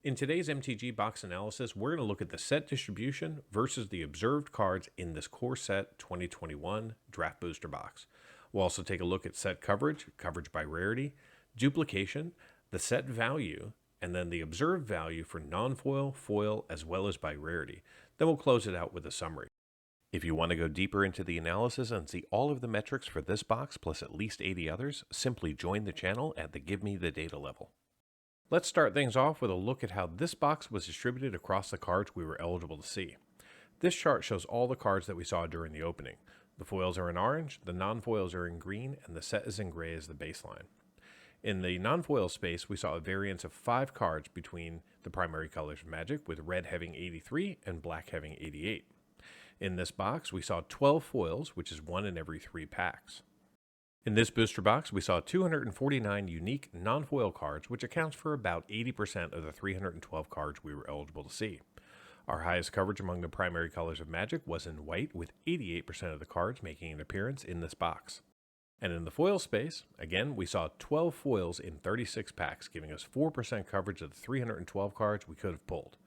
In today's MTG box analysis, we're going to look at the set distribution versus the observed cards in this core set 2021 draft booster box. We'll also take a look at set coverage, coverage by rarity, duplication, the set value, and then the observed value for non-foil, foil, as well as by rarity. Then we'll close it out with a summary. If you want to go deeper into the analysis and see all of the metrics for this box plus at least 80 others, simply join the channel at the Give Me the Data level. Let's start things off with a look at how this box was distributed across the cards we were eligible to see. This chart shows all the cards that we saw during the opening. The foils are in orange, the non-foils are in green, and the set is in gray as the baseline. In the non-foil space, we saw a variance of 5 cards between the primary colors of Magic, with red having 83 and black having 88. In this box, we saw 12 foils, which is 1 in every 3 packs. In this booster box, we saw 249 unique non-foil cards, which accounts for about 80% of the 312 cards we were eligible to see. Our highest coverage among the primary colors of Magic was in white, with 88% of the cards making an appearance in this box. And in the foil space, again, we saw 12 foils in 36 packs, giving us 4% coverage of the 312 cards we could have pulled.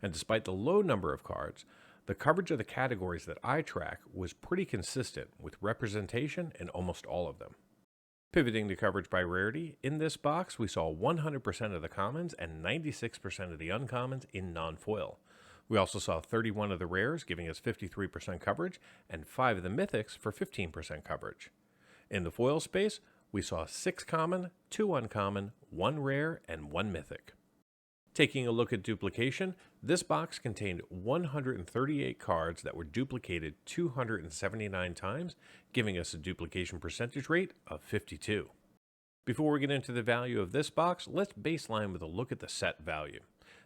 And despite the low number of cards, the coverage of the categories that I track was pretty consistent, with representation in almost all of them. Pivoting to coverage by rarity, in this box we saw 100% of the commons and 96% of the uncommons in non-foil. We also saw 31 of the rares, giving us 53% coverage, and 5 of the mythics for 15% coverage. In the foil space, we saw 6 common, 2 uncommon, 1 rare, and 1 mythic. Taking a look at duplication, this box contained 138 cards that were duplicated 279 times, giving us a duplication percentage rate of 52. Before we get into the value of this box, let's baseline with a look at the set value.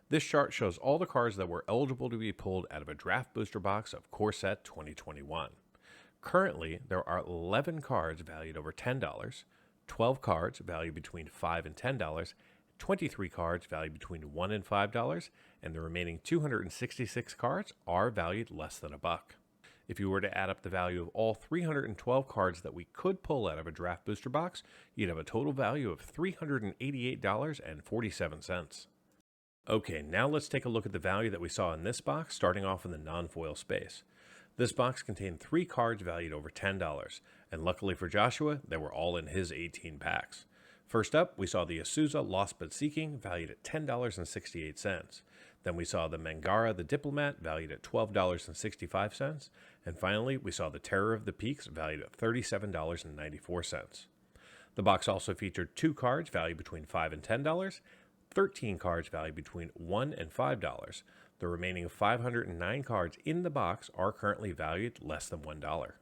This chart shows all the cards that were eligible to be pulled out of a draft booster box of Core Set 2021. Currently, there are 11 cards valued over $10, 12 cards valued between $5 and $10, 23 cards valued between $1 and $5, and the remaining 266 cards are valued less than $1. If you were to add up the value of all 312 cards that we could pull out of a draft booster box, you'd have a total value of $388.47. Okay, now let's take a look at the value that we saw in this box, starting off in the non-foil space. This box contained 3 cards valued over $10, and luckily for Joshua, they were all in his 18 packs. First up, we saw the Azusa Lost But Seeking, valued at $10.68. Then we saw the Mangara the Diplomat, valued at $12.65. And finally, we saw the Terror of the Peaks, valued at $37.94. The box also featured 2 cards valued between $5 and $10, 13 cards valued between $1 and $5. The remaining 509 cards in the box are currently valued less than $1.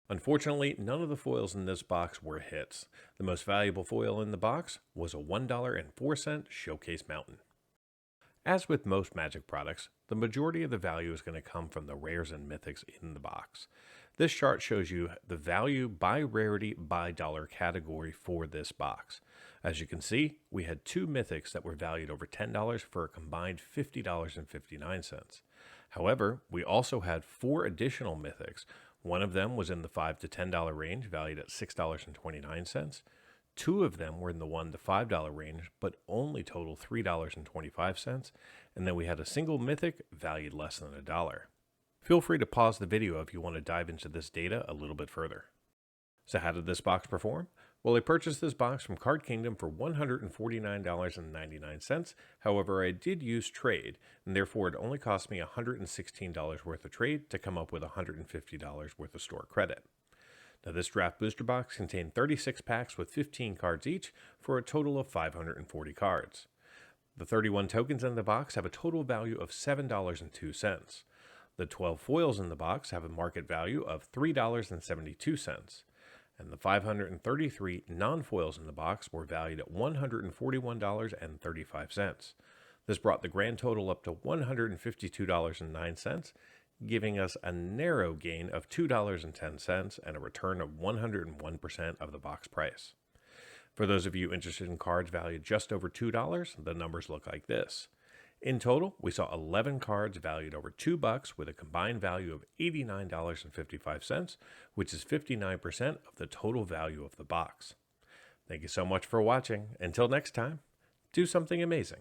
Unfortunately, none of the foils in this box were hits. The most valuable foil in the box was a $1.04 Showcase Mountain. As with most Magic products, the majority of the value is going to come from the rares and mythics in the box. This chart shows you the value by rarity by dollar category for this box. As you can see, we had 2 mythics that were valued over $10 for a combined $50.59. However, we also had 4 additional mythics. One of them was in the $5 to $10 range, valued at $6.29. 2 of them were in the $1 to $5 range, but only total $3.25. And then we had a single mythic valued less than $1. Feel free to pause the video if you want to dive into this data a little bit further. So how did this box perform? Well, I purchased this box from Card Kingdom for $149.99. However, I did use trade, and therefore it only cost me $116 worth of trade to come up with $150 worth of store credit. Now, this draft booster box contained 36 packs with 15 cards each for a total of 540 cards. The 31 tokens in the box have a total value of $7.02. The 12 foils in the box have a market value of $3.72. And the 533 non-foils in the box were valued at $141.35. This brought the grand total up to $152.09, giving us a narrow gain of $2.10 and a return of 101% of the box price. For those of you interested in cards valued just over $2, the numbers look like this. In total, we saw 11 cards valued over $2 with a combined value of $89.55, which is 59% of the total value of the box. Thank you so much for watching. Until next time, do something amazing.